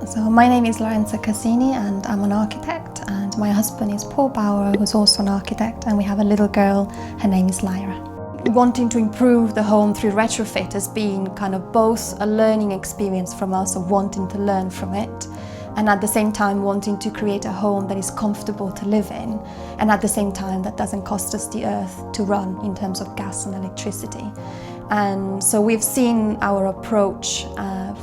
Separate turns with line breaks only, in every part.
So my name is Lorenza Cassini and I'm an architect, and my husband is Paul Bauer, who's also an architect, and we have a little girl, her name is Lyra. Wanting to improve the home through retrofit has been kind of both a learning experience from us of wanting to learn from it, and at the same time wanting to create a home that is comfortable to live in, and at the same time that doesn't cost us the earth to run in terms of gas and electricity. And so we've seen our approach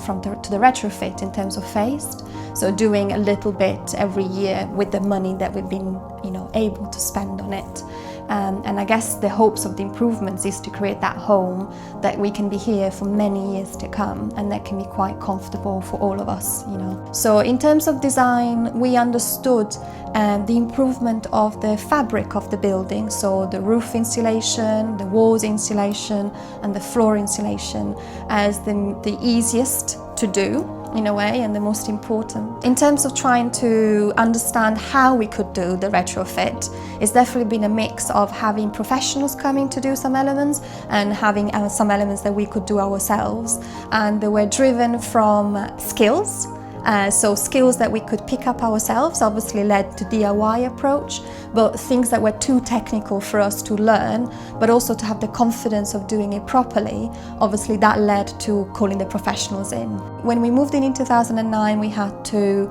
to the retrofit in terms of phased, so doing a little bit every year with the money that we've been able to spend on it. And I guess the hopes of the improvements is to create that home that we can be here for many years to come, and that can be quite comfortable for all of us. So in terms of design, we understood the improvement of the fabric of the building, so the roof insulation, the walls insulation and the floor insulation as the easiest to do in a way, and the most important. In terms of trying to understand how we could do the retrofit, it's definitely been a mix of having professionals coming to do some elements and having some elements that we could do ourselves. And they were driven from skills. So skills that we could pick up ourselves obviously led to DIY approach, but things that were too technical for us to learn, but also to have the confidence of doing it properly, obviously that led to calling the professionals in. When we moved in 2009, we had to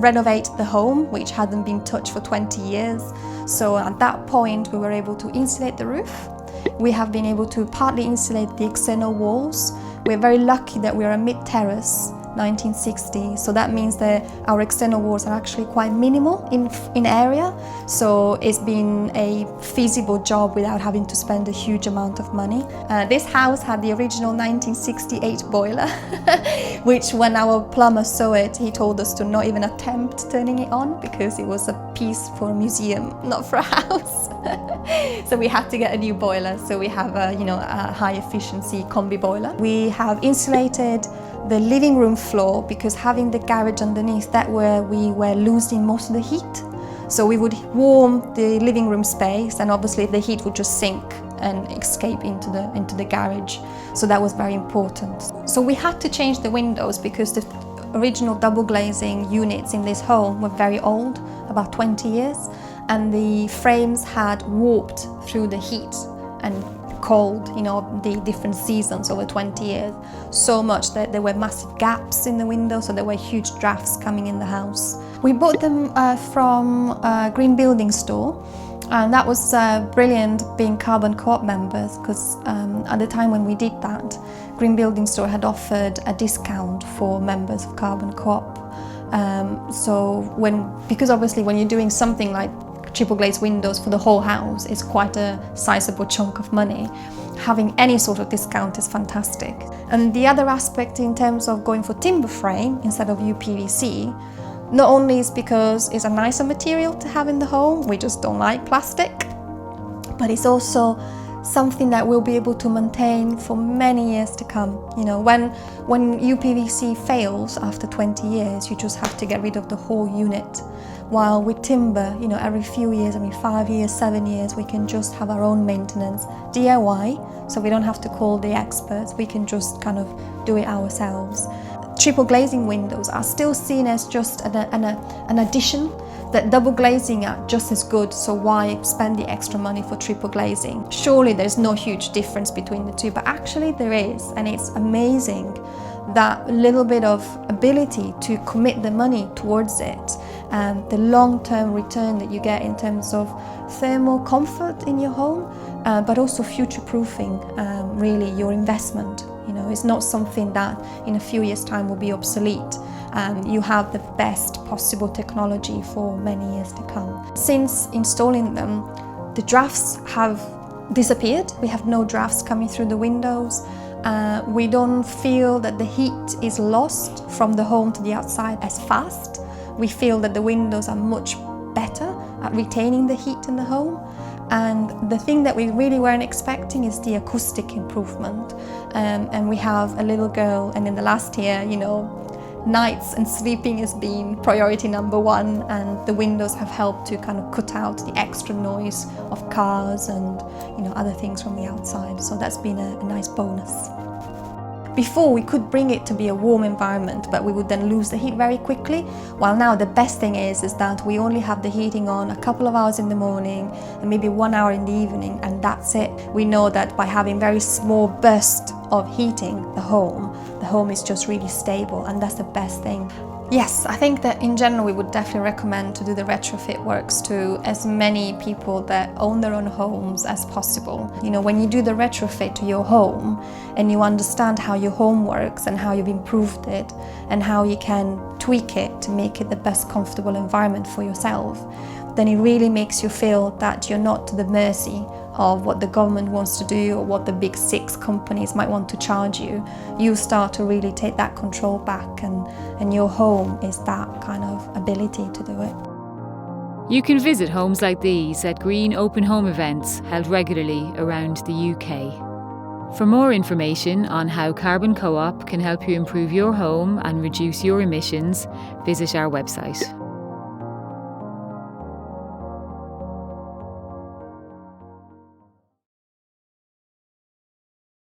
renovate the home, which hadn't been touched for 20 years. So at that point we were able to insulate the roof. We have been able to partly insulate the external walls. We're very lucky that we're a mid-terrace, 1960, so that means that our external walls are actually quite minimal in area, so it's been a feasible job without having to spend a huge amount of money. This house had the original 1968 boiler, which when our plumber saw it, he told us to not even attempt turning it on because it was a piece for a museum, not for a house. So we had to get a new boiler, so we have a high efficiency combi boiler. We have insulated the living room floor because having the garage underneath, that where we were losing most of the heat. So we would warm the living room space, and obviously the heat would just sink and escape into the garage. So that was very important. So we had to change the windows because the original double glazing units in this home were very old, about 20 years, and the frames had warped through the heat and cold, the different seasons over 20 years, so much that there were massive gaps in the window, so there were huge drafts coming in the house. We bought them from a green building store, and that was brilliant being Carbon Co-op members, because at the time when we did that, Green Building Store had offered a discount for members of Carbon Co-op. Because obviously when you're doing something like Triple Glazed Windows for the whole house is quite a sizable chunk of money. Having any sort of discount is fantastic. And the other aspect in terms of going for timber frame instead of UPVC, not only is because it's a nicer material to have in the home, we just don't like plastic, but it's also something that we'll be able to maintain for many years to come. When UPVC fails after 20 years, you just have to get rid of the whole unit. While with timber, every few years, every 5 years, 7 years, we can just have our own maintenance, DIY, so we don't have to call the experts, we can just kind of do it ourselves. Triple glazing windows are still seen as just an addition, that double glazing are just as good, so why spend the extra money for triple glazing? Surely there's no huge difference between the two, but actually there is, and it's amazing that little bit of ability to commit the money towards it, and the long-term return that you get in terms of thermal comfort in your home, but also future-proofing really your investment. It's not something that in a few years' time will be obsolete. You have the best possible technology for many years to come. Since installing them, the drafts have disappeared. We have no drafts coming through the windows. We don't feel that the heat is lost from the home to the outside as fast. We feel that the windows are much better at retaining the heat in the home. And the thing that we really weren't expecting is the acoustic improvement. And we have a little girl, and in the last year, nights and sleeping has been priority number one, and the windows have helped to kind of cut out the extra noise of cars and other things from the outside. So that's been a nice bonus. Before, we could bring it to be a warm environment, but we would then lose the heat very quickly. While now the best thing is that we only have the heating on a couple of hours in the morning and maybe 1 hour in the evening, and that's it. We know that by having very small bursts of heating the home is just really stable, and that's the best thing. Yes, I think that in general we would definitely recommend to do the retrofit works to as many people that own their own homes as possible. You know, when you do the retrofit to your home and you understand how your home works and how you've improved it and how you can tweak it to make it the best comfortable environment for yourself, then it really makes you feel that you're not to the mercy of what the government wants to do or what the big 6 companies might want to charge you. You start to really take that control back, and your home is that kind of ability to do it.
You can visit homes like these at green open home events held regularly around the UK. For more information on how Carbon Co-op can help you improve your home and reduce your emissions, visit our website.